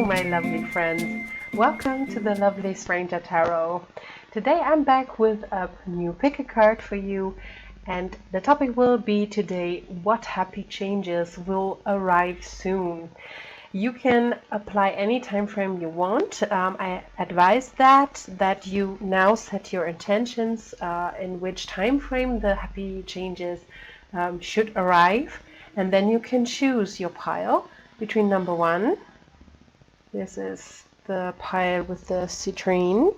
my lovely friends. Welcome to the Lovely Stranger Tarot. Today I'm back with a new pick a card for you, and the topic will be today, what happy changes will arrive soon. You can apply any time frame you want. I advise that you now set your intentions in which time frame the happy changes should arrive, and then you can choose your pile between number 1. This is the pile with the citrine.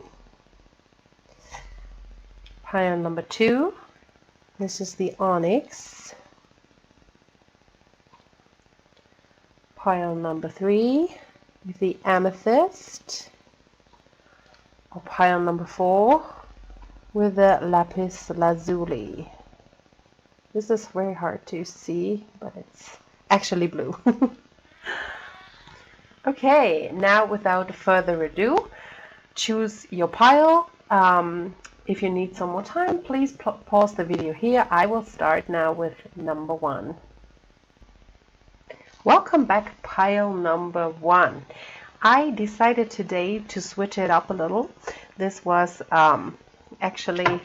Pile number 2. This is the onyx. Pile number 3 with the amethyst. Or pile number 4 with the lapis lazuli. This is very hard to see, but it's actually blue. Okay, now without further ado, choose your pile. If you need some more time, please pause the video here. I will start now with number 1. Welcome back, pile number 1. I decided today to switch it up a little. This was actually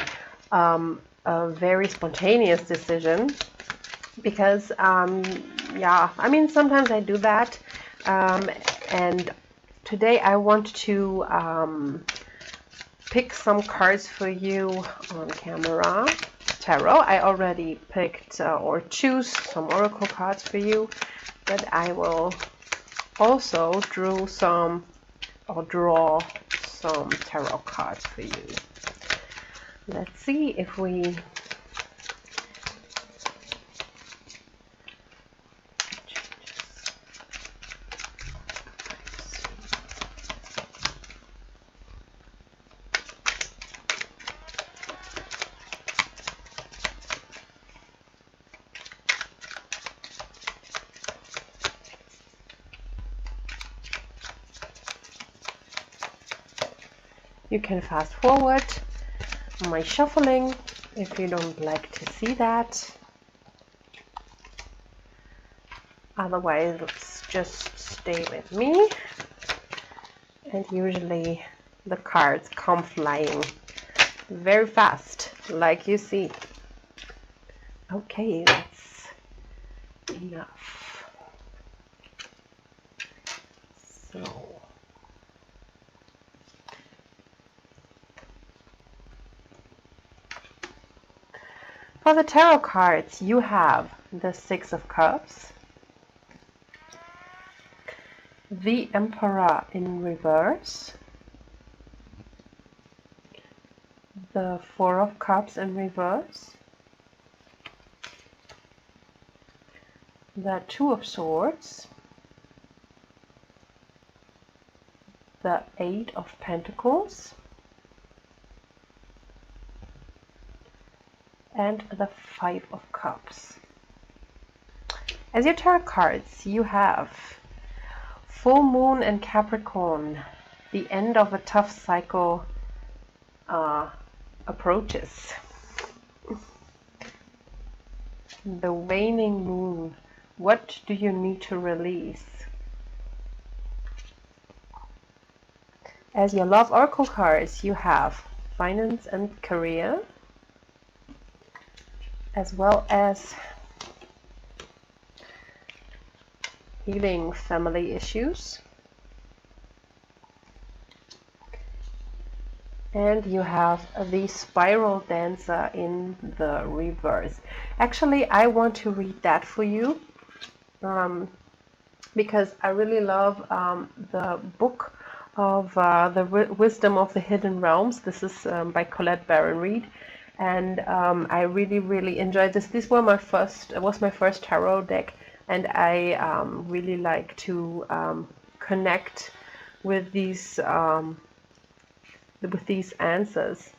a very spontaneous decision because, yeah, I mean, sometimes I do that. And today I want to pick some cards for you on camera. Tarot. I already picked or choose some oracle cards for you, but I will also draw some tarot cards for you. Let's see if we You can fast forward my shuffling if you don't like to see that. Otherwise, let's just stay with me. And usually the cards come flying very fast, like you see. Okay, that's enough. So for the tarot cards, you have the 6 of Cups, the Emperor in reverse, the 4 of Cups in reverse, the 2 of Swords, the 8 of Pentacles, and the 5 of Cups. As your tarot cards, you have Full Moon and Capricorn. The end of a tough cycle approaches. The waning moon. What do you need to release? As your love oracle cards, you have finance and career, as well as healing family issues. And you have the Spiral Dancer in the reverse. Actually, I want to read that for you because I really love the book of the Wisdom of the Hidden Realms. This is by Colette Baron-Reid. And I really enjoyed this. This was my first tarot deck, and I really like to connect with these answers.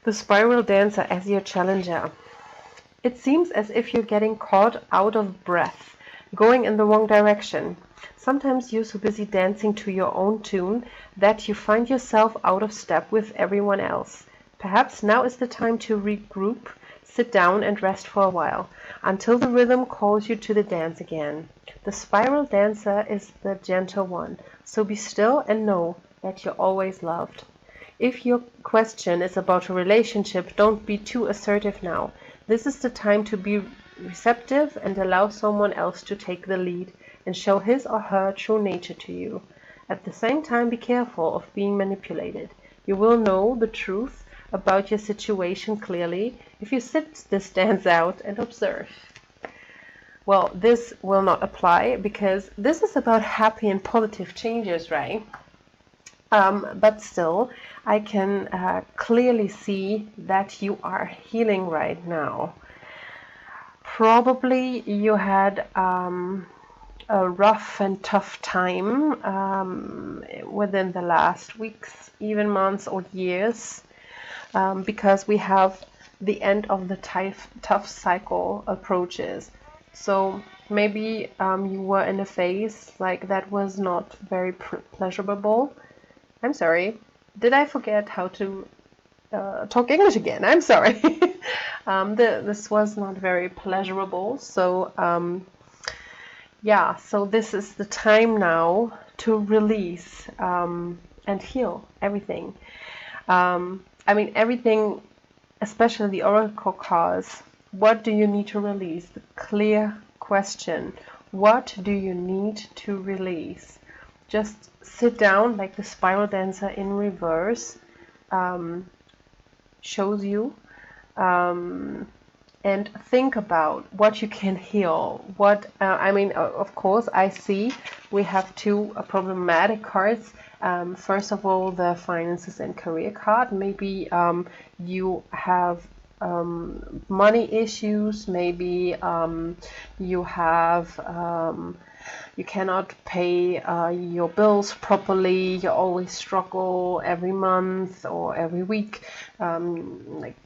The Spiral Dancer as your challenger. It seems as if you're getting caught out of breath, going in the wrong direction. Sometimes you're so busy dancing to your own tune that you find yourself out of step with everyone else. Perhaps now is the time to regroup, Sit down and rest for a while, until the rhythm calls you to the dance again. The spiral dancer is the gentle one, so be still and know that you're always loved. If your question is about a relationship, don't be too assertive now. This is the time to be receptive and allow someone else to take the lead and show his or her true nature to you. At the same time, be careful of being manipulated. You will know the truth about your situation clearly if you sit this dance out and observe. Well, this will not apply because this is about happy and positive changes, right? But still, I can clearly see that you are healing right now. Probably you had a rough and tough time within the last weeks, even months or years, because we have the end of the tough cycle approaches. So maybe you were in a phase like that was not very pleasurable. I'm sorry. Did I forget how to talk English again? I'm sorry. This was not very pleasurable. So yeah, so this is the time now to release and heal everything. I mean, everything, especially the oracle cards. What do you need to release? The clear question. What do you need to release? Just sit down like the spiral dancer in reverse shows you, and think about what you can heal. What I mean, of course, I see we have two problematic cards. First of all, the finances and career card. Maybe you have money issues. Maybe you have you cannot pay your bills properly. You always struggle every month or every week. Like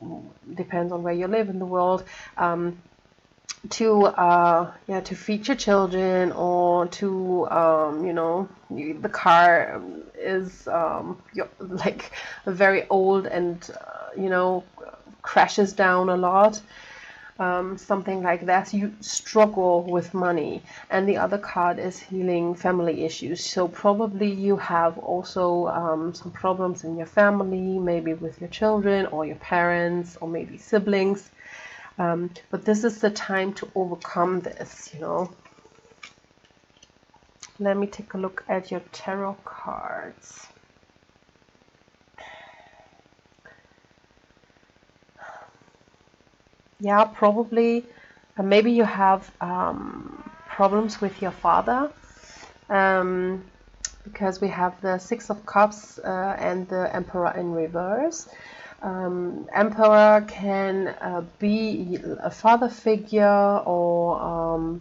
depends on where you live in the world. To feed your children, or to you know, the car is like very old and you know, crashes down a lot. Something like that. You struggle with money. And the other card is healing family issues. So probably you have also some problems in your family, maybe with your children or your parents or maybe siblings. But this is the time to overcome this, you know. Let me take a look at your tarot cards. Yeah, probably. Maybe you have problems with your father, because we have the Six of Cups and the Emperor in reverse. Emperor can be a father figure, or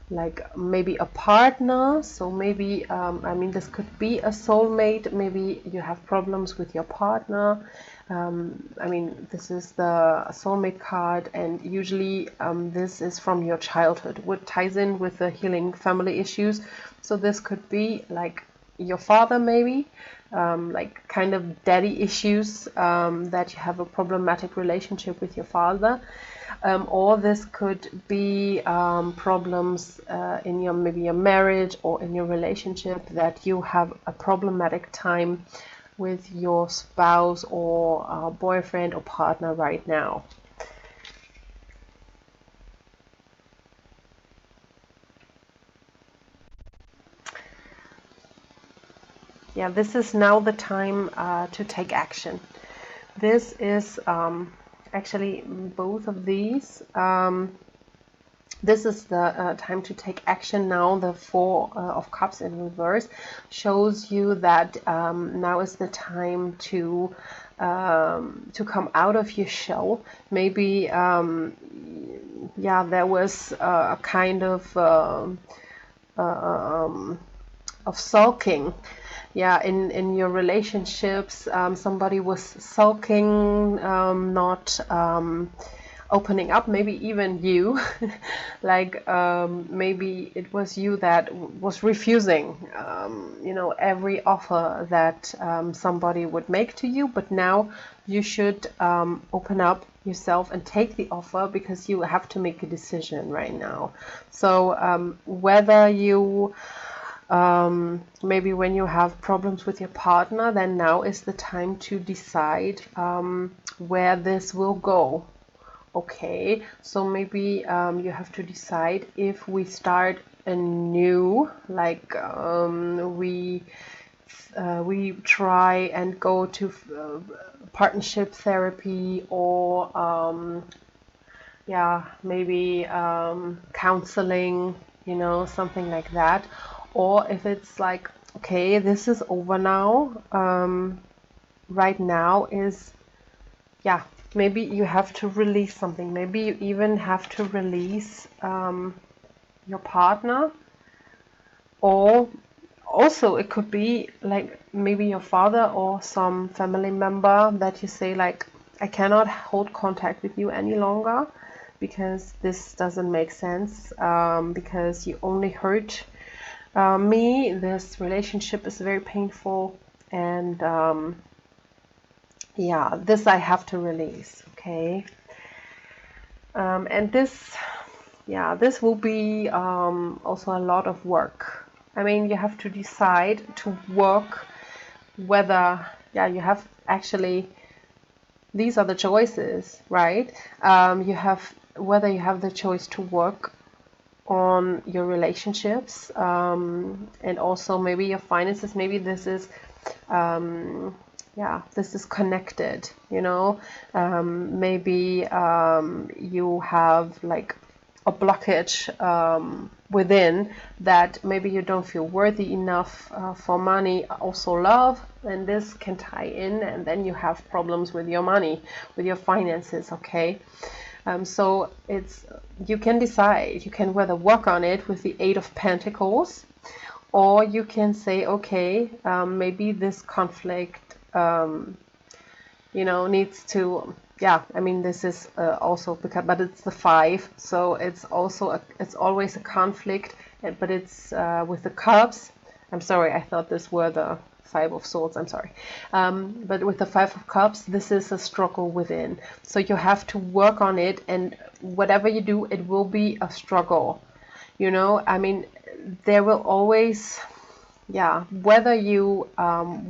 like maybe a partner. So maybe I mean, this could be a soulmate. Maybe you have problems with your partner. I mean, this is the soulmate card, and usually this is from your childhood, what ties in with the healing family issues. So this could be like your father, maybe like kind of daddy issues, that you have a problematic relationship with your father, or this could be problems in your maybe your marriage or in your relationship, that you have a problematic time with your spouse or boyfriend or partner right now. Yeah, this is now the time to take action. This is actually both of these. This is the time to take action now. The Four of Cups in reverse shows you that now is the time to come out of your shell. Maybe yeah, there was a kind of sulking. Yeah, in your relationships, somebody was sulking, not opening up. Maybe even you, like maybe it was you that was refusing, you know, every offer that somebody would make to you. But now you should open up yourself and take the offer, because you have to make a decision right now. So whether you maybe when you have problems with your partner, then now is the time to decide where this will go. Okay, so maybe you have to decide if we start anew, like we try and go to partnership therapy, or yeah, maybe counseling, you know, something like that. Or if it's like, okay, this is over now, right now is, yeah, maybe you have to release something. Maybe you even have to release your partner. Or also it could be like maybe your father or some family member that you say like, I cannot hold contact with you any longer, because this doesn't make sense, because you only hurt me. This relationship is very painful, and yeah, this I have to release. Okay, and this, yeah, this will be also a lot of work. I mean, you have to decide to work whether, yeah, you have actually, these are the choices, right? You have, whether you have the choice to work on your relationships, and also maybe your finances. Maybe this is yeah, this is connected, you know. Maybe you have like a blockage within, that maybe you don't feel worthy enough for money, also love, and this can tie in, and then you have problems with your money, with your finances. Okay, so it's, you can decide, you can whether work on it with the Eight of Pentacles, or you can say, okay, maybe this conflict you know, needs to, yeah, I mean, this is also because, but it's the Five, so it's also it's always a conflict, but it's with the Cups. I'm sorry, I thought this were the Five of Swords. I'm sorry, but with the Five of Cups, this is a struggle within. So you have to work on it, and whatever you do, it will be a struggle. You know, I mean, there will always, yeah, whether you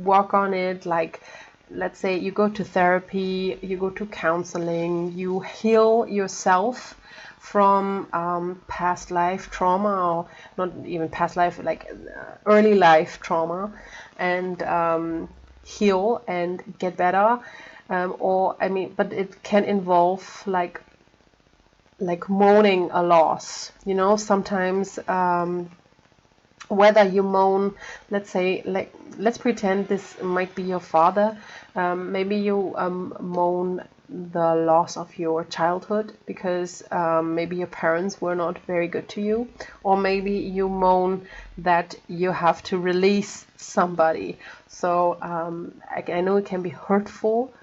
work on it, like let's say you go to therapy, you go to counseling, you heal yourself from past life trauma, or not even past life, like early life trauma, and heal and get better, or I mean, but it can involve like mourning a loss, you know. Sometimes whether you mourn, let's say, like, let's pretend this might be your father. Maybe you mourn the loss of your childhood, because maybe your parents were not very good to you, or maybe you mourn that you have to release somebody. So I know it can be hurtful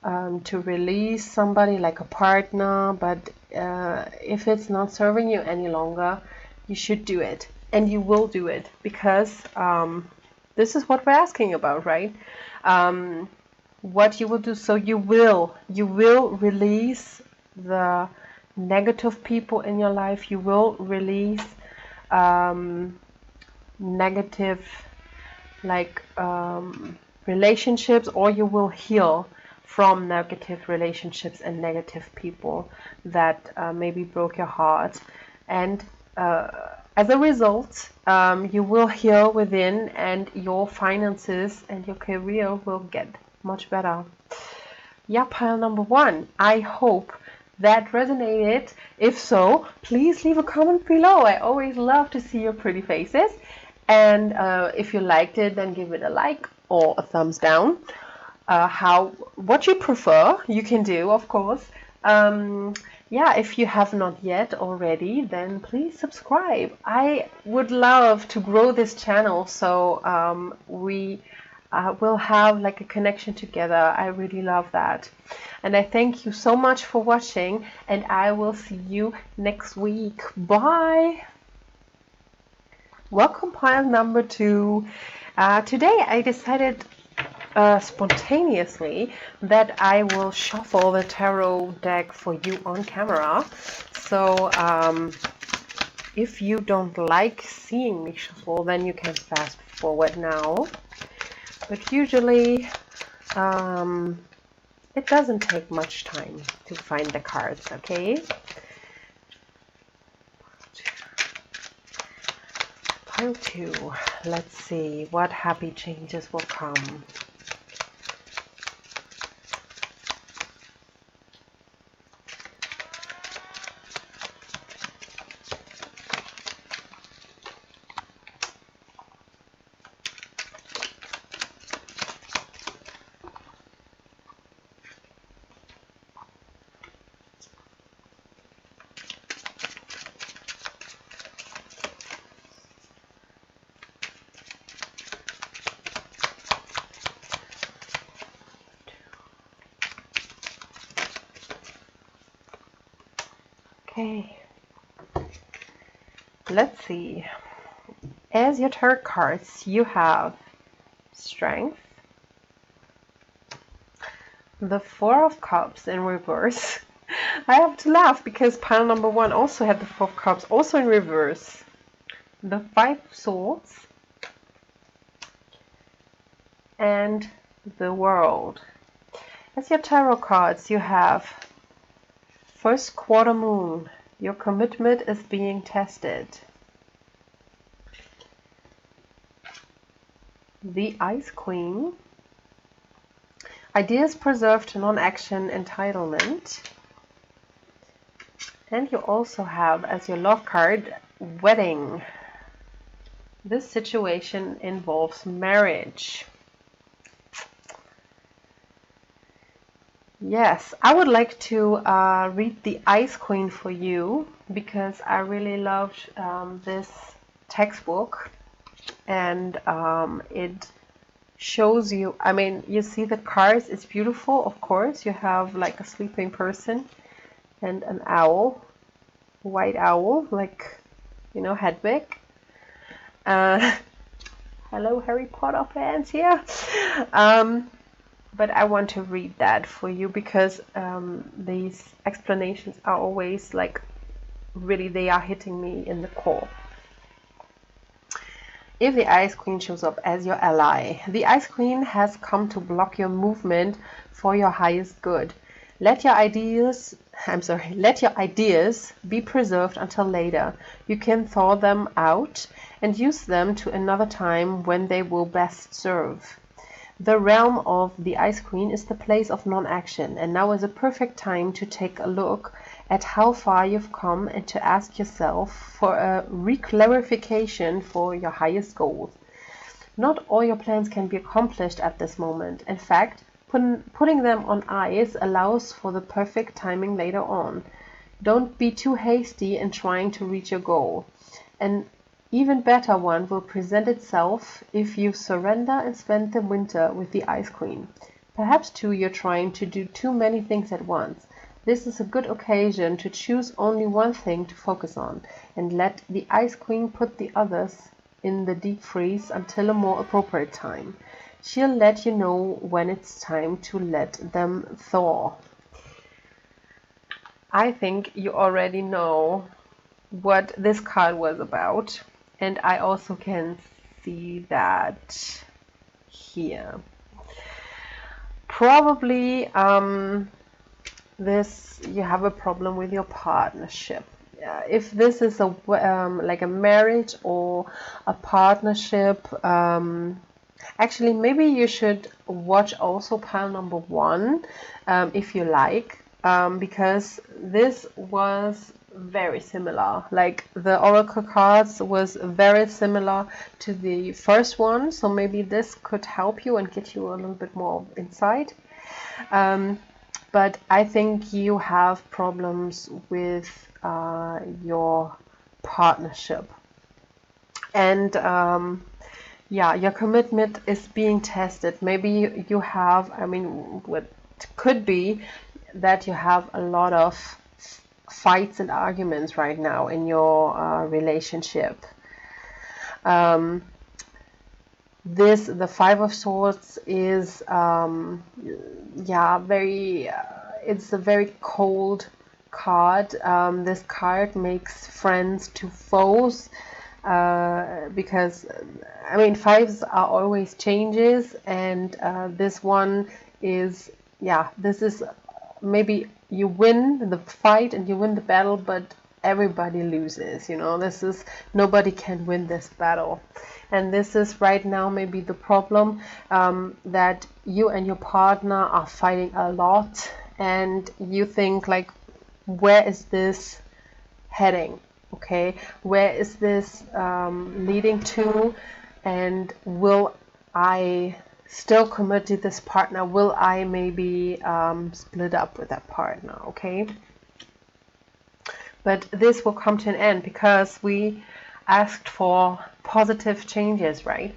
to release somebody, like a partner, but if it's not serving you any longer, you should do it. And you will do it, because this is what we're asking about, right? What you will do. So you will release the negative people in your life. You will release negative, like relationships, or you will heal from negative relationships and negative people that maybe broke your heart. And as a result, you will heal within, and your finances and your career will get much better. Yeah, pile number one. I hope that resonated. If so, please leave a comment below. I always love to see your pretty faces. And if you liked it, then give it a like or a thumbs down. What you prefer, you can do, of course. Yeah, if you have not yet already, then please subscribe. I would love to grow this channel, so we will have like a connection together. I really love that. And I thank you so much for watching, and I will see you next week. Bye! Welcome, pile number two. Today I decided spontaneously that I will shuffle the tarot deck for you on camera. So if you don't like seeing me shuffle, then you can fast forward now. But usually it doesn't take much time to find the cards, okay? Pile 2. Let's see what happy changes will come. Okay, let's see. As your tarot cards, you have Strength, the Four of Cups in reverse. I have to laugh because pile number 1 also had the Four of Cups, also in reverse. The Five of Swords and the World. As your tarot cards, you have First Quarter Moon. Your commitment is being tested. The Ice Queen. Ideas preserved, non-action, entitlement. And you also have, as your love card, Wedding. This situation involves marriage. Yes, I would like to read the Ice Queen for you because I really loved this textbook, and it shows you, I mean, you see the cards, it's beautiful, of course. You have like a sleeping person and an owl, white owl, like, you know, Hedwig. Hello, Harry Potter fans here. But I want to read that for you because these explanations are always like, really, they are hitting me in the core. If the Ice Queen shows up as your ally, the Ice Queen has come to block your movement for your highest good. Let your ideas be preserved until later. You can thaw them out and use them to another time when they will best serve. The realm of the Ice Queen is the place of non-action, and now is a perfect time to take a look at how far you've come and to ask yourself for a reclarification for your highest goals. Not all your plans can be accomplished at this moment. In fact, putting them on ice allows for the perfect timing later on. Don't be too hasty in trying to reach your goal. An even better one will present itself if you surrender and spend the winter with the Ice Queen. Perhaps too you're trying to do too many things at once. This is a good occasion to choose only one thing to focus on and let the Ice Queen put the others in the deep freeze until a more appropriate time. She'll let you know when it's time to let them thaw. I think you already know what this card was about, and I also can see that here. Probably you have a problem with your partnership. If this is a like a marriage or a partnership, actually maybe you should watch also pile number 1 if you like, because this was very similar. Like the oracle cards was very similar to the first one, so maybe this could help you and get you a little bit more insight. But I think you have problems with your partnership, and yeah, your commitment is being tested. Maybe you have, I mean, what could be that you have a lot of fights and arguments right now in your relationship. the Five of Swords is yeah, very it's a very cold card. This card makes friends to foes, because I mean, fives are always changes, and this one is, yeah, this is maybe you win the fight and you win the battle, but everybody loses, you know. This is, nobody can win this battle. And this is right now maybe the problem, that you and your partner are fighting a lot, and you think like, where is this heading? Okay, where is this leading to? And will I still commit to this partner? Will I maybe split up with that partner? Okay, but this will come to an end because we asked for positive changes, right?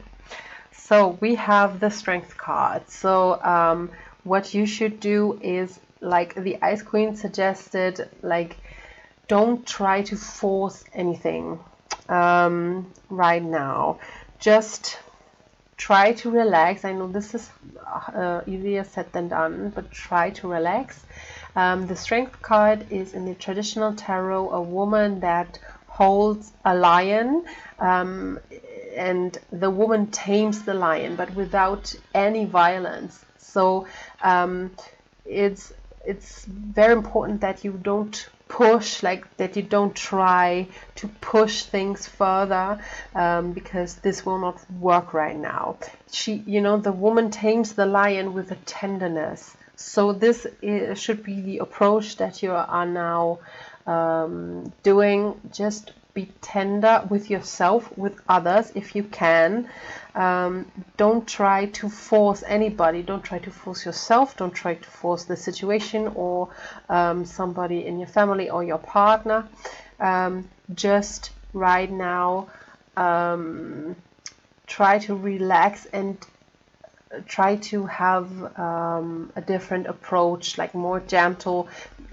So we have the Strength card. So what you should do is, like the Ice Queen suggested, like, don't try to force anything right now. Just try to relax. I know this is easier said than done, but try to relax. The Strength card is, in the traditional tarot, a woman that holds a lion, and the woman tames the lion, but without any violence. So it's very important that you don't push, like that you don't try to push things further, because this will not work right now. You know, the woman tames the lion with a tenderness. So this should be the approach that you are now doing. Just be tender with yourself, with others if you can. Don't try to force anybody. Don't try to force yourself. Don't try to force the situation or somebody in your family or your partner. Just right now try to relax and try to have a different approach, like more gentle.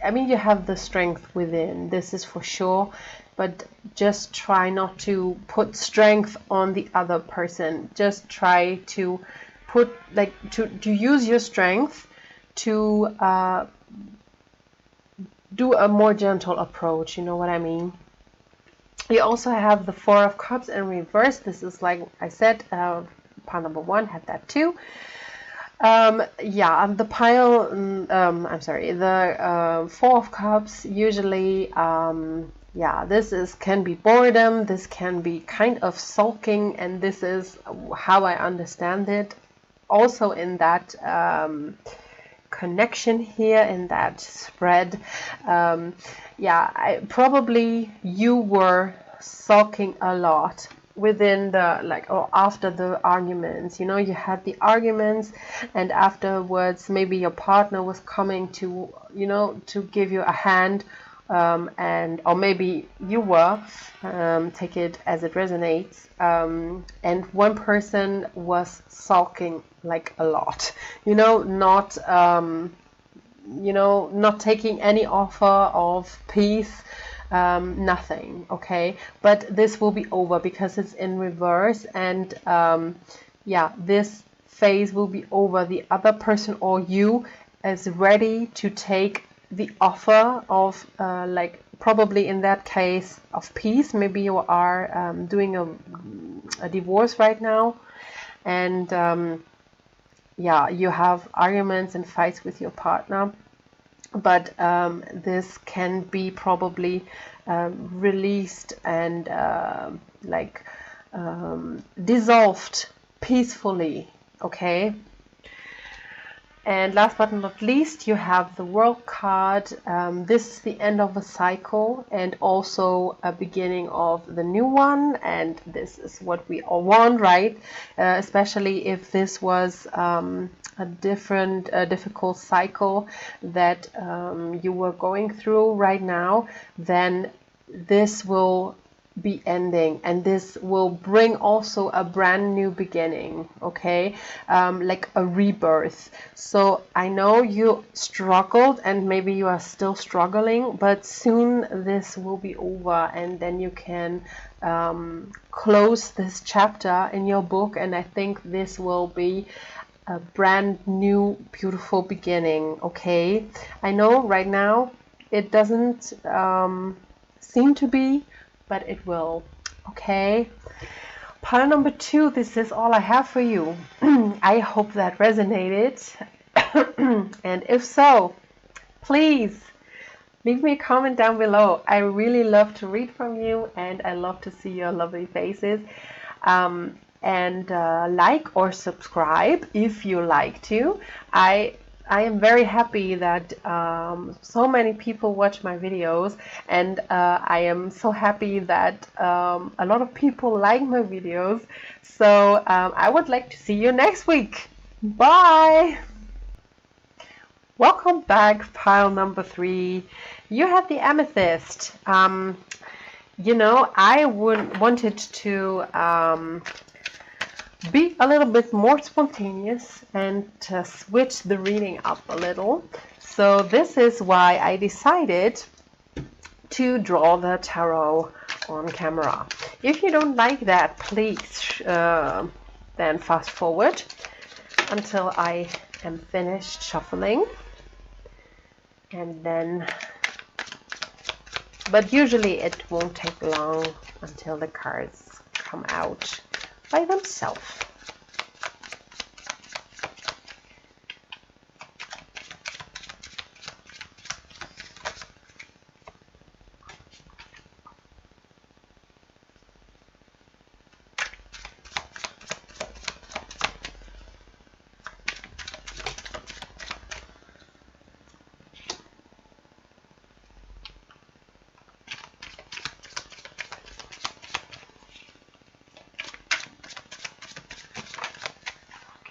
I mean, you have the strength within, this is for sure, but just try not to put strength on the other person. Just try to put, like, to use your strength to do a more gentle approach, you know what I mean? You also have the Four of Cups in reverse. This is, like I said, pile number one had that too. Yeah, the pile, I'm sorry, the Four of Cups usually, yeah, this can be boredom, this can be kind of sulking, and this is how I understand it. Also in that connection here, in that spread, yeah, probably you were sulking a lot within the, like, or after the arguments, you know, you had the arguments, and afterwards maybe your partner was coming to, you know, to give you a hand, and or maybe you were, take it as it resonates, and one person was sulking like a lot, you know, not you know, not taking any offer of peace, nothing. Okay, but this will be over because it's in reverse, and yeah, this phase will be over. The other person or you is ready to take the offer of like, probably in that case, of peace. Maybe you are doing a divorce right now, and yeah, you have arguments and fights with your partner, but this can be probably released and like dissolved peacefully. Okay, and last but not least, you have the World card. This is the end of a cycle and also a beginning of the new one, and this is what we all want, right? Especially if this was a difficult cycle that you were going through right now, then this will be ending, and this will bring also a brand new beginning, okay? Like a rebirth. So I know you struggled and maybe you are still struggling, but soon this will be over, and then you can close this chapter in your book, and I think this will be a brand new beautiful beginning, okay? I know right now it doesn't seem to be, but it will, okay? Pile number 2, this is all I have for you. I hope that resonated. And if so, please leave me a comment down below. I really love to read from you, and I love to see your lovely faces. And like or subscribe if you like to. I am very happy that so many people watch my videos, and I am so happy that a lot of people like my videos. So I would like to see you next week. Bye! Welcome back, pile number 3. You have the amethyst. You know, I wanted to be a little bit more spontaneous and to switch the reading up a little. So this is why I decided to draw the tarot on camera. If you don't like that, please then fast forward until I am finished shuffling, and then, but usually it won't take long until the cards come out by themselves.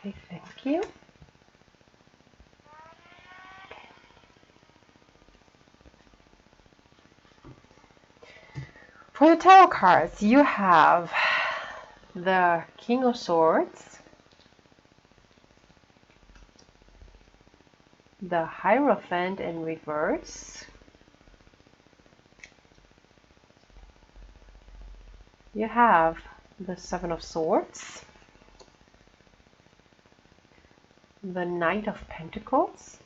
Okay, thank you. For the tarot cards, you have the King of Swords, the Hierophant in reverse, you have the Seven of Swords, the Knight of Pentacles,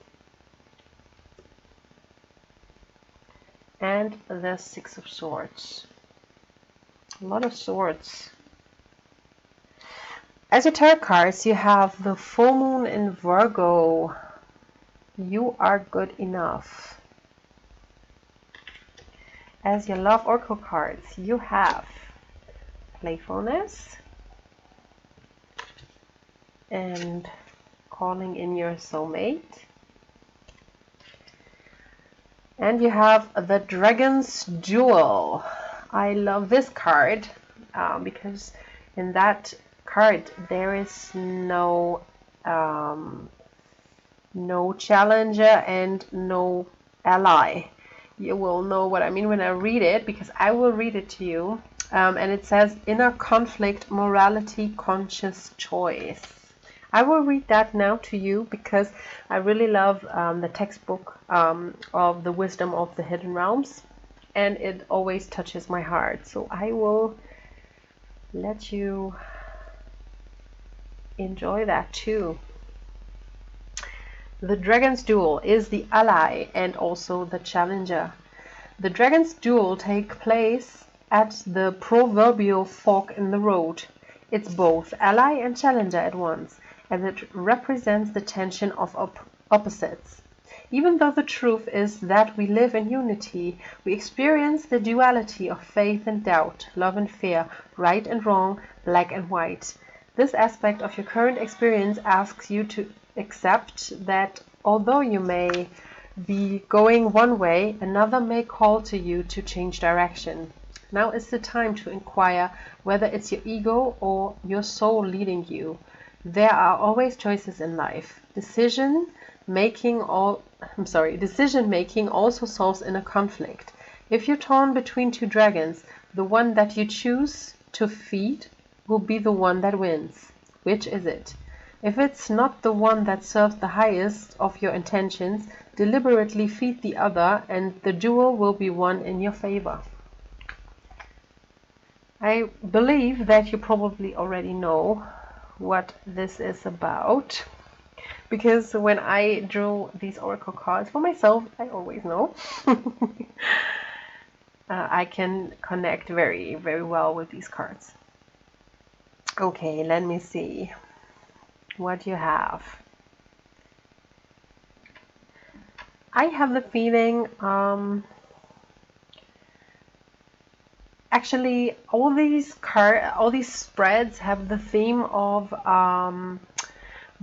and the Six of Swords. A lot of swords. As your tarot cards, you have the Full Moon in Virgo. You are good enough. As your Love Oracle cards, you have Playfulness and Calling in Your Soulmate. And you have the Dragon's Jewel. I love this card because in that card there is no challenger and no ally. You will know what I mean when I read it, because I will read it to you. And it says inner conflict, morality, conscious choice. I will read that now to you because I really love the textbook of the Wisdom of the Hidden Realms, and it always touches my heart. So I will let you enjoy that too. The Dragon's Duel is the ally and also the challenger. The Dragon's Duel takes place at the proverbial fork in the road. It's both ally and challenger at once, as it represents the tension of opposites. Even though the truth is that we live in unity, we experience the duality of faith and doubt, love and fear, right and wrong, black and white. This aspect of your current experience asks you to accept that although you may be going one way, another may call to you to change direction. Now is the time to inquire whether it's your ego or your soul leading you. There are always choices in life. Decision making also solves inner conflict. If you're torn between two dragons, The one that you choose to feed will be the one that wins. Which is it? If it's not the one that serves the highest of your intentions, deliberately feed the other and the duel will be won in your favor. I believe that you probably already know what this is about, because when I drew these oracle cards for myself, I always know. I can connect very, very well with these cards. Okay, let me see what you have. I have the feeling, actually, all these spreads have the theme of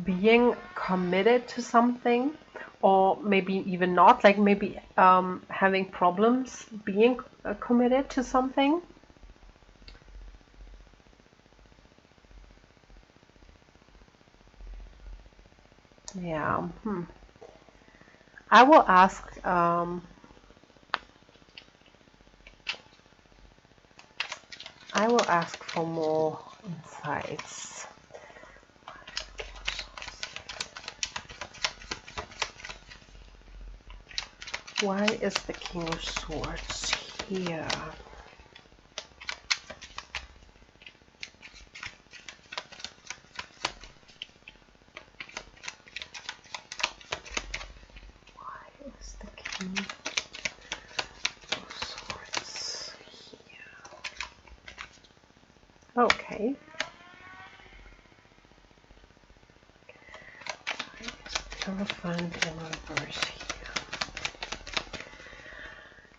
being committed to something, or maybe even not, like maybe having problems being committed to something. Yeah. I will ask for more insights. Why is the King of Swords here? Why is the King of Swords here? Okay. Hierophant in reverse here.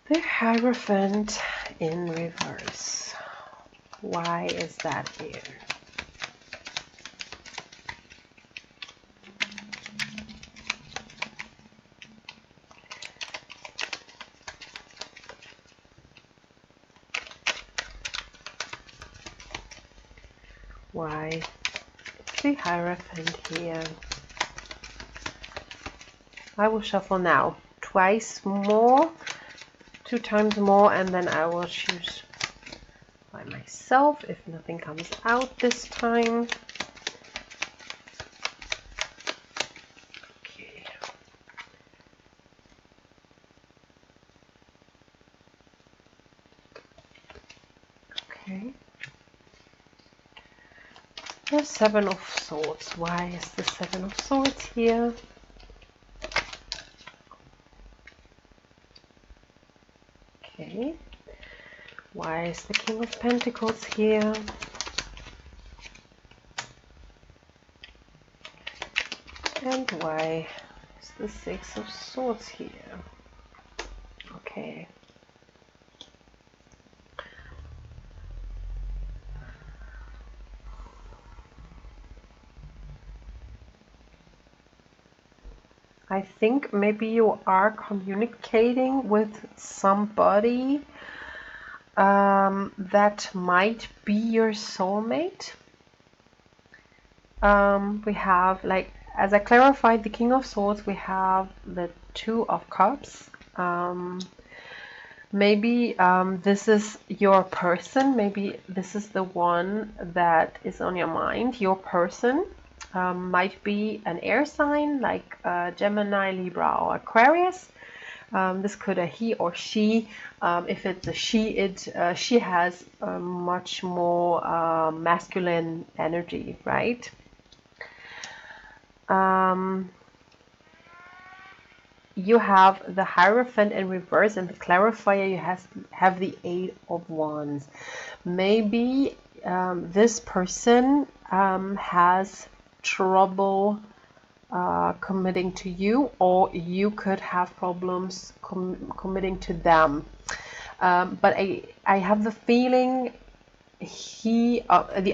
The Hierophant in reverse. Why is that here? Why is the Hierophant here? I will shuffle now twice more, 2 times more, and then I will choose by myself if nothing comes out this time. Okay. Okay. The Seven of Swords. Why is the Seven of Swords here? Okay. Why is the King of Pentacles here? And why is the Six of Swords here? Okay. I think maybe you are communicating with somebody that might be your soulmate. We have, like, as I clarified the King of Swords, we have the Two of Cups. Maybe this is your person. Maybe this is the one that is on your mind. Your person might be an air sign like Gemini, Libra, or Aquarius. This could a he or she. If it's a she, she has much more masculine energy, right? You have the Hierophant in reverse, and the clarifier you have the Eight of Wands. Maybe this person has trouble committing to you, or you could have problems committing to them. But I have the feeling the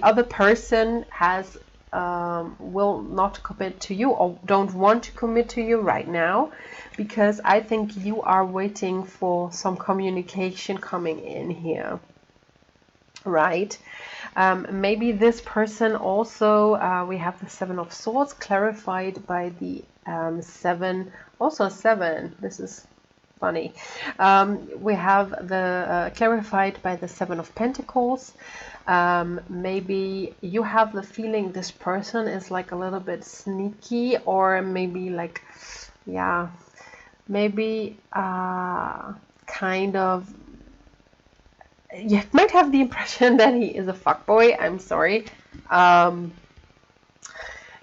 other person has will not commit to you, or don't want to commit to you right now, because I think you are waiting for some communication coming in here, right? Maybe this person also, we have the Seven of Swords clarified by the 7, also 7. This is funny. We have the clarified by the Seven of Pentacles. Maybe you have the feeling this person is like a little bit sneaky, or maybe like, yeah, maybe kind of, you might have the impression that he is a fuckboy. I'm sorry.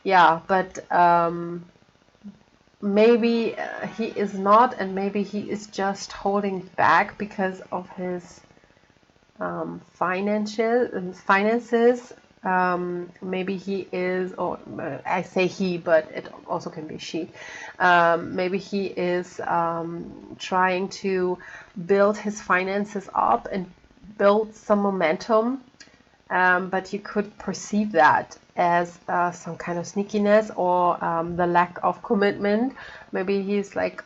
Yeah, but maybe he is not, and maybe he is just holding back because of his finances. Maybe he is, or I say he, but it also can be she. Maybe he is trying to build his finances up and build some momentum, but you could perceive that as some kind of sneakiness, or the lack of commitment. Maybe he's like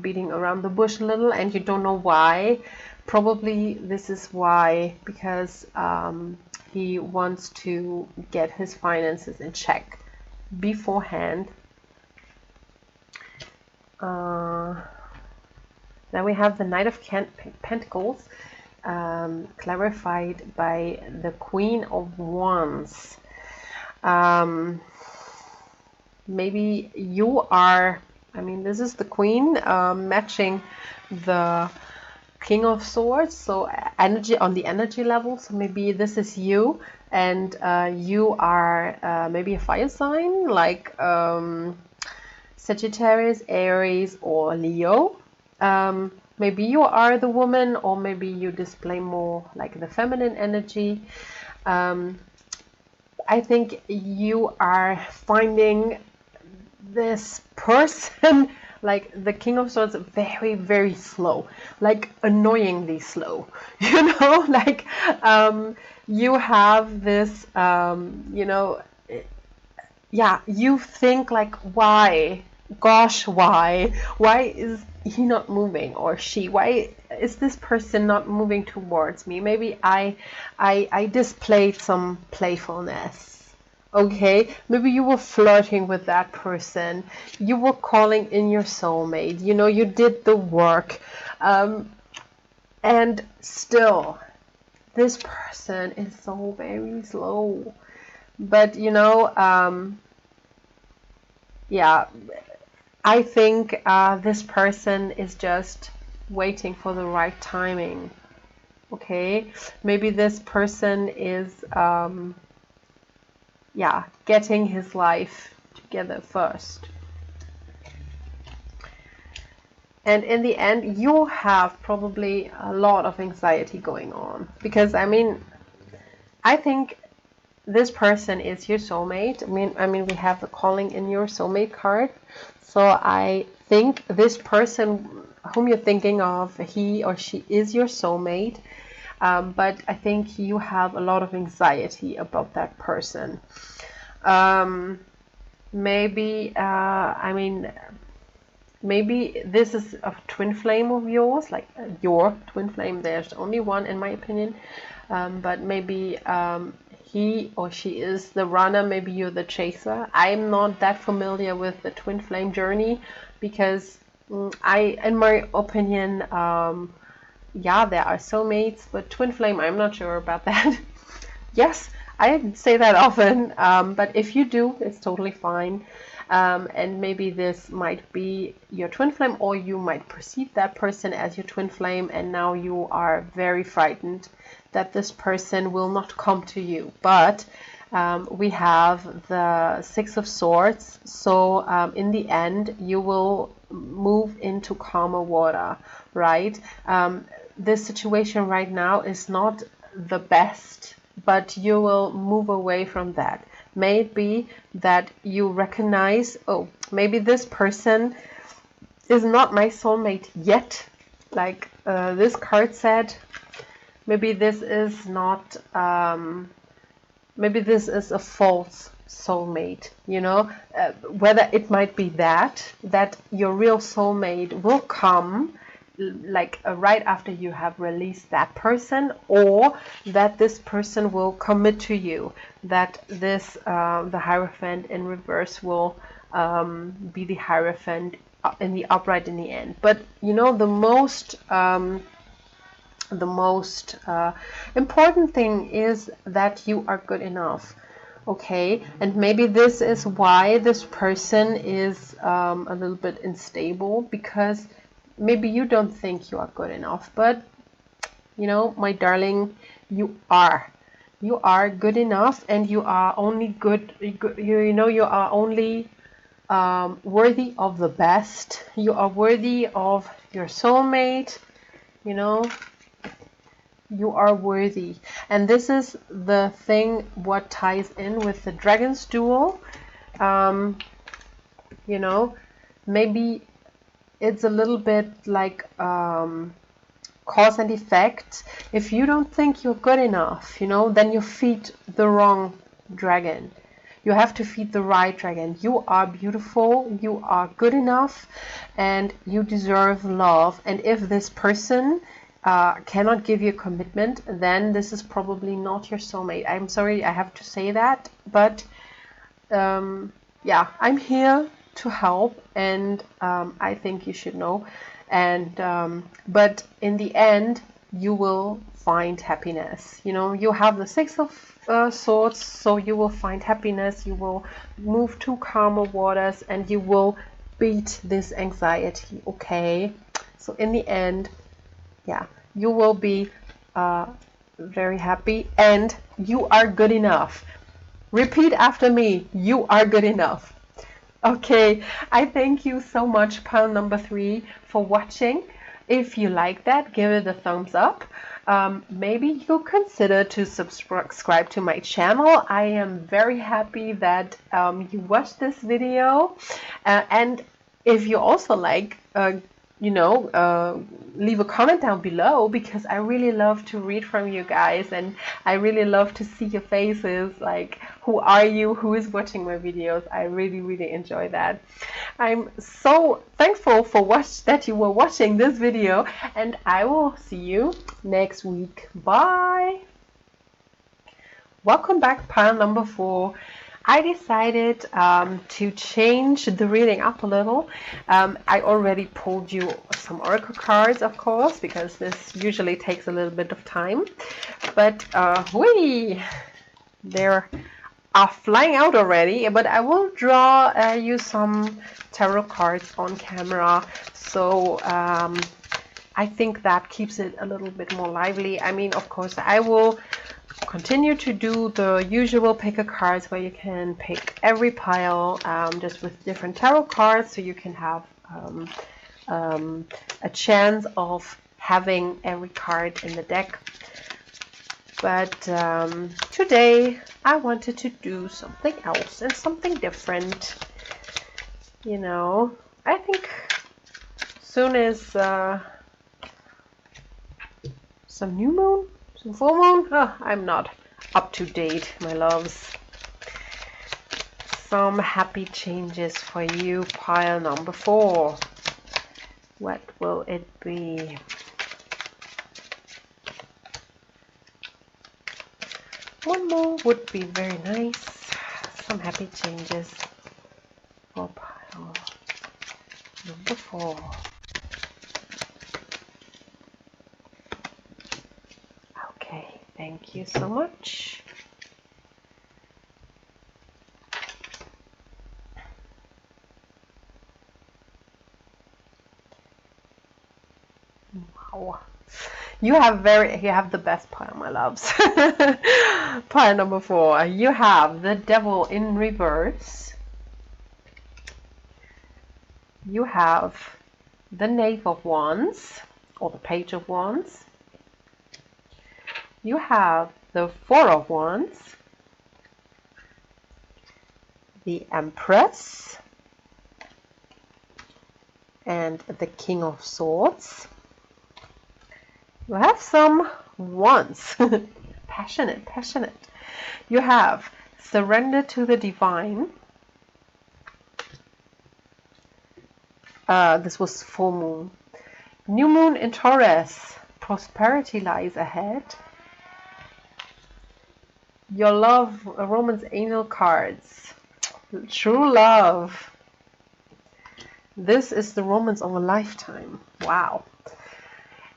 beating around the bush a little, and you don't know why. Probably this is why, because he wants to get his finances in check beforehand. Then we have the Knight of Pentacles, clarified by the Queen of Wands. Maybe you are, I mean, this is the Queen matching the King of Swords, so energy on the energy level. So maybe this is you, and you are maybe a fire sign, like Sagittarius, Aries, or Leo. Maybe you are the woman, or maybe you display more like the feminine energy. I think you are finding this person, like the King of Swords, very, very slow, like annoyingly slow, you know, like you have this, you know, yeah, you think like, why? Gosh, why is he not moving, or she? Why is this person not moving towards me? Maybe I displayed some playfulness. Okay, maybe you were flirting with that person. You were calling in your soulmate. You know, you did the work, and still, this person is so very slow. But you know, yeah, I think this person is just waiting for the right timing. Okay, maybe this person is, yeah, getting his life together first. And in the end, you have probably a lot of anxiety going on. Because, I mean, I think this person is your soulmate. I mean, we have the calling in your soulmate card. So I think this person whom you're thinking of, he or she is your soulmate. But I think you have a lot of anxiety about that person. Maybe, I mean, maybe this is a twin flame of yours, like your twin flame. There's only one, in my opinion. But maybe he or she is the runner, maybe you're the chaser. I'm not that familiar with the twin flame journey, because in my opinion, yeah, there are soulmates, but twin flame, I'm not sure about that. Yes, I say that often, but if you do, it's totally fine. And maybe this might be your twin flame, or you might perceive that person as your twin flame, and now you are very frightened that this person will not come to you. But we have the Six of Swords, so in the end you will move into calmer water, right? This situation right now is not the best, but you will move away from that. May it be that you recognize, oh, maybe this person is not my soulmate yet, like this card said. Maybe this is not, maybe this is a false soulmate, you know, whether it might be that your real soulmate will come like right after you have released that person, or that this person will commit to you, that this the Hierophant in reverse will be the Hierophant in the upright in the end. But you know, the most important thing is that you are good enough. Okay, and maybe this is why this person is a little bit unstable, because maybe you don't think you are good enough, but you know, my darling, you are. You are good enough, and you are only you know, you are only worthy of the best. You are worthy of your soulmate, you know. You are worthy. And this is the thing what ties in with the Dragon's Duel. You know, maybe it's a little bit like cause and effect. If you don't think you're good enough, you know, then you feed the wrong dragon. You have to feed the right dragon. You are beautiful, you are good enough, and you deserve love. And if this person cannot give you a commitment, then this is probably not your soulmate. I'm sorry I have to say that, but yeah, I'm here to help, and I think you should know. And but in the end, you will find happiness. You know, you have the Six of Swords, so you will find happiness. You will move to calmer waters, and you will beat this anxiety. Okay, so in the end, yeah, you will be very happy, and you are good enough. Repeat after me, you are good enough. Okay, I thank you so much, pile number 3, for watching. If you like that, give it a thumbs up. Maybe you'll consider to subscribe to my channel. I am very happy that you watched this video. And if you also like, you know, leave a comment down below, because I really love to read from you guys, and I really love to see your faces, like who are you, who is watching my videos. I really enjoy that. I'm so thankful for that you were watching this video, and I will see you next week. Bye. Welcome back, pile number 4. I decided to change the reading up a little. I already pulled you some oracle cards, of course, because this usually takes a little bit of time. But they are flying out already. But I will draw you some tarot cards on camera. So I think that keeps it a little bit more lively. I mean, of course, I will continue to do the usual pick a cards, where you can pick every pile just with different tarot cards, so you can have a chance of having every card in the deck. But today I wanted to do something else and something different. You know, I think soon is some new moon. Full moon? Oh, I'm not up to date, my loves. Some happy changes for you, pile number 4. What will it be? One more would be very nice. Some happy changes for pile number 4. Thank you so much. Wow. You have the best pile, my loves. Pile number 4. You have the Devil in reverse. You have the Knave of Wands, or the Page of Wands. You have the Four of Wands, the Empress, and the King of Swords. You have some Wands, passionate. You have Surrender to the Divine. This was full moon. New moon in Taurus. Prosperity lies ahead. Your love, Romance Angel cards. True love. This is the romance of a lifetime. Wow.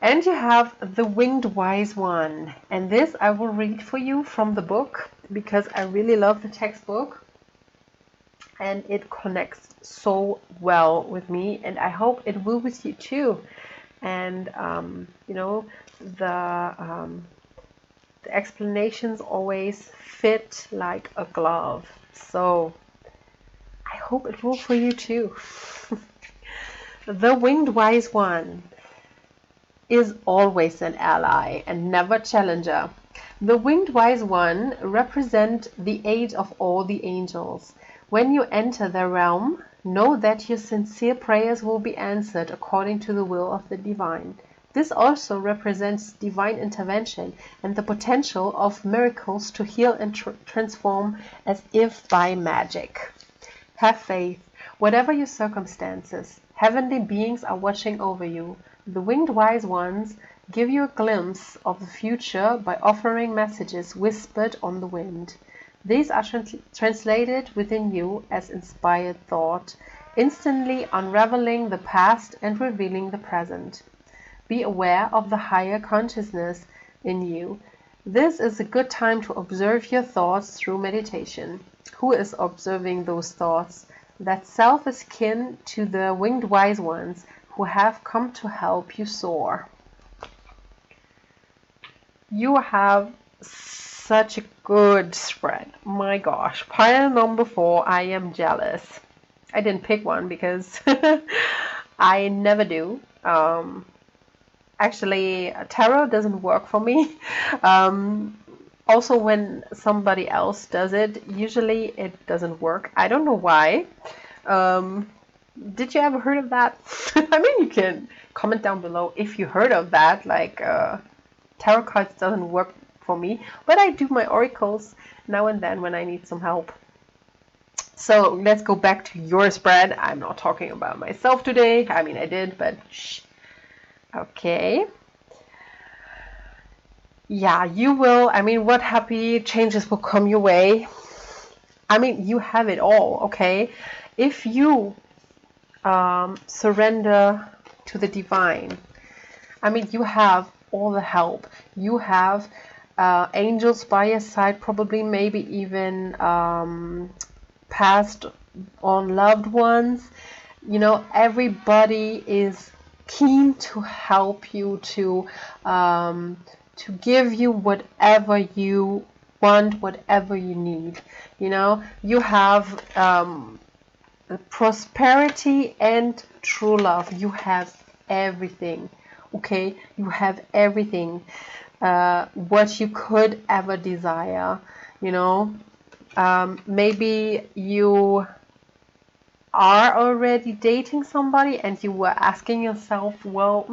And you have the Winged Wise One. And this I will read for you from the book because I really love the textbook. And it connects so well with me. And I hope it will with you too. And, you know, the explanations always fit like a glove. So I hope it will for you too. The Winged Wise One is always an ally and never a challenger. The Winged Wise One represents the age of all the angels. When you enter their realm, know that your sincere prayers will be answered according to the will of the divine. This also represents divine intervention and the potential of miracles to heal and transform as if by magic. Have faith. Whatever your circumstances, heavenly beings are watching over you. The Winged Wise Ones give you a glimpse of the future by offering messages whispered on the wind. These are translated within you as inspired thought, instantly unraveling the past and revealing the present. Be aware of the higher consciousness in you. This is a good time to observe your thoughts through meditation. Who is observing those thoughts? That self is kin to the Winged Wise Ones who have come to help you soar. You have such a good spread. My gosh. Pile number 4, I am jealous. I didn't pick one because I never do. Actually, tarot doesn't work for me. Also, when somebody else does it, usually it doesn't work. I don't know why. Did you ever heard of that? I mean, you can comment down below if you heard of that. Like, tarot cards doesn't work for me, but I do my oracles now and then when I need some help. So let's go back to your spread. I'm not talking about myself today. I mean, I did, but shh. Okay. Yeah, you will. I mean, what happy changes will come your way? I mean, you have it all, okay? If you surrender to the divine, I mean, you have all the help. You have angels by your side, probably maybe even passed on loved ones. You know, everybody is keen to help you, to give you whatever you want, whatever you need. You know, you have prosperity and true love. You have everything. Okay, you have everything what you could ever desire. You know, maybe you are already dating somebody and you were asking yourself, well,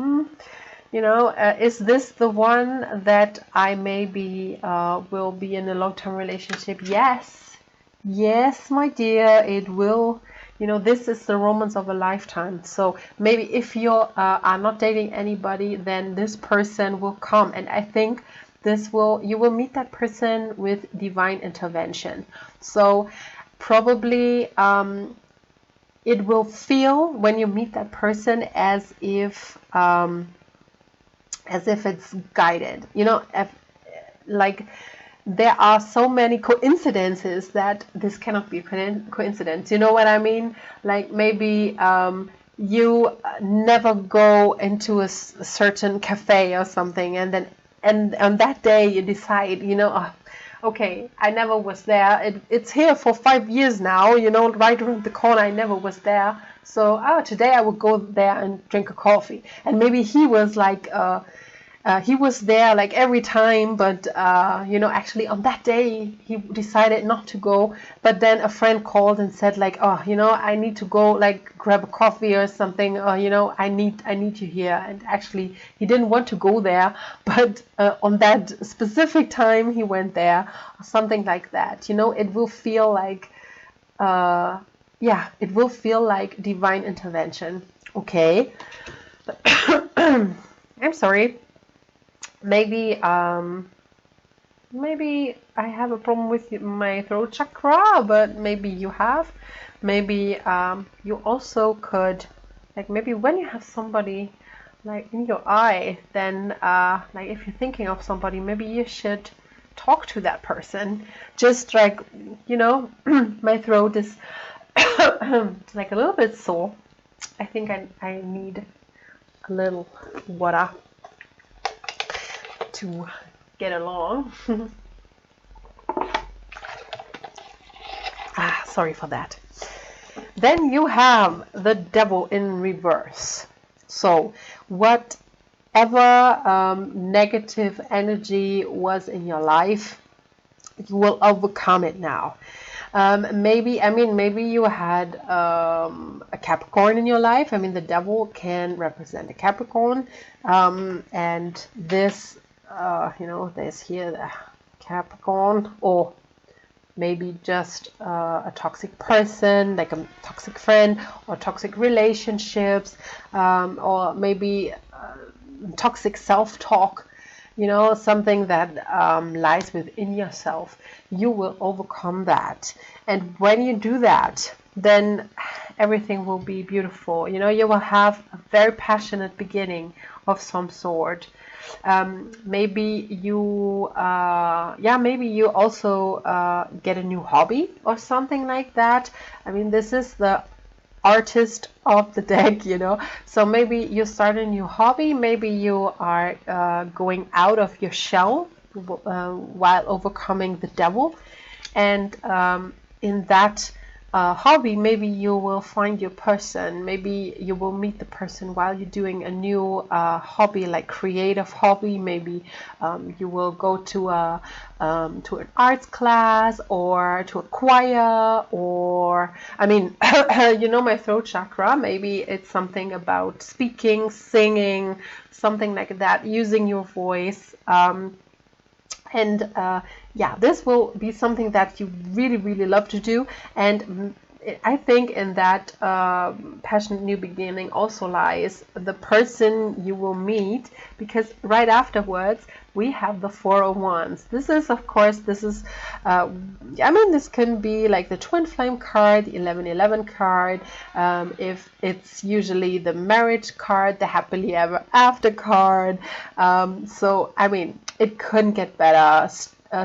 you know, is this the one that I maybe will be in a long-term relationship? Yes, yes, my dear, it will. You know, this is the romance of a lifetime. So maybe if you are not dating anybody, then this person will come, and I think you will meet that person with divine intervention. So probably it will feel when you meet that person as if it's guided. You know, like there are so many coincidences that this cannot be a coincidence. You know what I mean? Like maybe you never go into a certain cafe or something, and then on that day you decide, you know, oh, okay, I never was there. It's here for 5 years now, you know, right around the corner. I never was there. So today I will go there and drink a coffee. And maybe he was like he was there like every time, but you know, actually on that day he decided not to go. But then a friend called and said like, oh, you know, I need to go like grab a coffee or something, or you know, I need you here. And actually he didn't want to go there, but on that specific time he went there, or something like that. You know, it will feel like yeah, it will feel like divine intervention. Okay. I'm sorry. Maybe maybe I have a problem with my throat chakra, but maybe you have. maybe you also could, like maybe when you have somebody like in your eye, then like if you're thinking of somebody, maybe you should talk to that person. Just like, you know, my throat is like a little bit sore. I think I need a little water to get along. Sorry for that. Then you have the devil in reverse. So whatever negative energy was in your life, you will overcome it now. Maybe you had a Capricorn in your life. I mean, the devil can represent a Capricorn, and this, you know, there's here the Capricorn, or maybe just a toxic person, like a toxic friend, or toxic relationships, or maybe toxic self-talk, you know, something that lies within yourself. You will overcome that. And when you do that, then everything will be beautiful. You know, you will have a very passionate beginning of some sort. Maybe you maybe you also get a new hobby or something like that. I mean, this is the artist of the deck, you know. So maybe you start a new hobby, maybe you are going out of your shell while overcoming the devil, and in that hobby, maybe you will find your person, maybe you will meet the person while you're doing a new hobby, like creative hobby. Maybe you will go to an arts class, or to a choir, or I mean you know, my throat chakra, maybe it's something about speaking, singing, something like that, using your voice. And yeah, this will be something that you really, really love to do. And I think in that passionate new beginning also lies the person you will meet, because right afterwards we have the Four of Wands. This is, of course, this is, I mean, this can be like the Twin Flame card, the 1111 card. If it's usually the marriage card, the happily ever after card. So, I mean, it couldn't get better.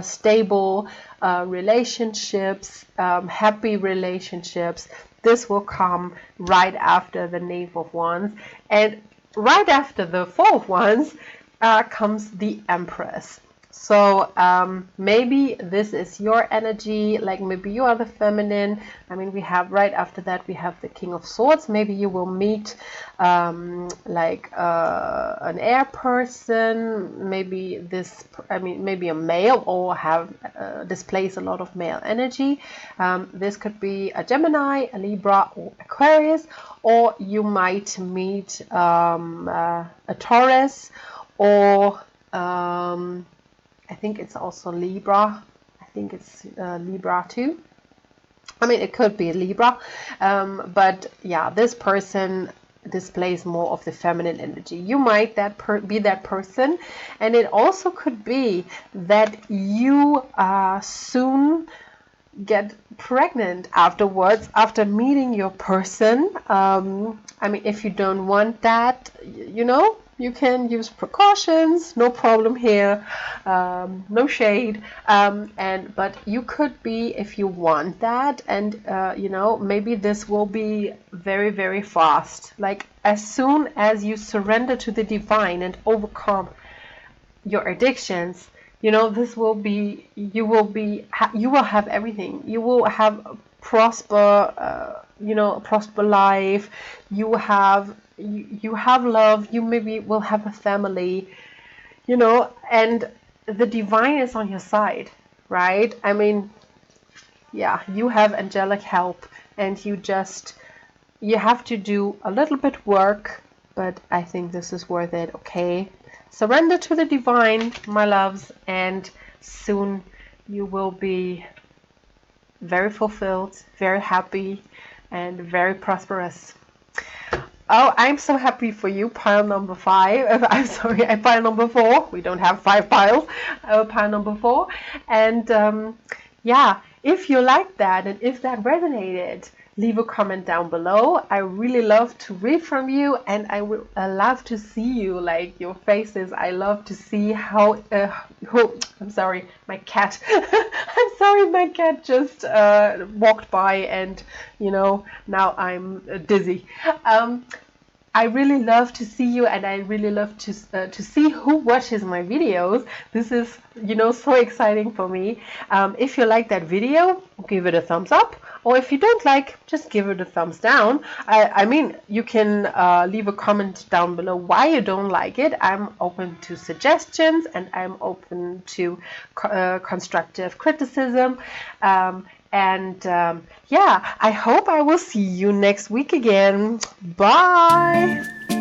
Stable relationships, happy relationships. This will come right after the Knave of Wands, and right after the Four of Wands comes the Empress. So maybe this is your energy, like maybe you are the feminine. I mean, we have right after that, we have the King of Swords. Maybe you will meet like an air person, maybe this, I mean, maybe a male, or have displays a lot of male energy. This could be a Gemini, a Libra, or Aquarius, or you might meet a Taurus, or I think it's also Libra. I think it's Libra too. I mean, it could be Libra, but yeah, this person displays more of the feminine energy. You might be that person, and it also could be that you soon get pregnant afterwards, after meeting your person. I mean, if you don't want that, you know, you can use precautions, no problem here, no shade. But you could be, if you want that, and you know, maybe this will be very, very fast. Like as soon as you surrender to the divine and overcome your addictions, you know, this will be, you will have everything. You will have a prosper, you know, a prosper life. You have love. You maybe will have a family, you know, and the divine is on your side, right? I mean, yeah, you have angelic help, and you have to do a little bit work, but I think this is worth it. Okay, surrender to the divine, my loves, and soon you will be very fulfilled, very happy, and very prosperous. Oh, I'm so happy for you, pile number 5. I'm sorry, pile number 4. We don't have 5 piles. Pile number 4. And yeah, if you like that, and if that resonated, leave a comment down below. I really love to read from you, and I would love to see you, like your faces. I love to see how I'm sorry, my cat. I'm sorry, my cat just walked by, and now I'm dizzy. I really love to see you, and I really love to see who watches my videos. This is, so exciting for me. If you like that video, give it a thumbs up, or if you don't like, just give it a thumbs down. I mean, you can leave a comment down below why you don't like it. I'm open to suggestions, and I'm open to constructive criticism. Yeah, I hope I will see you next week again. Bye!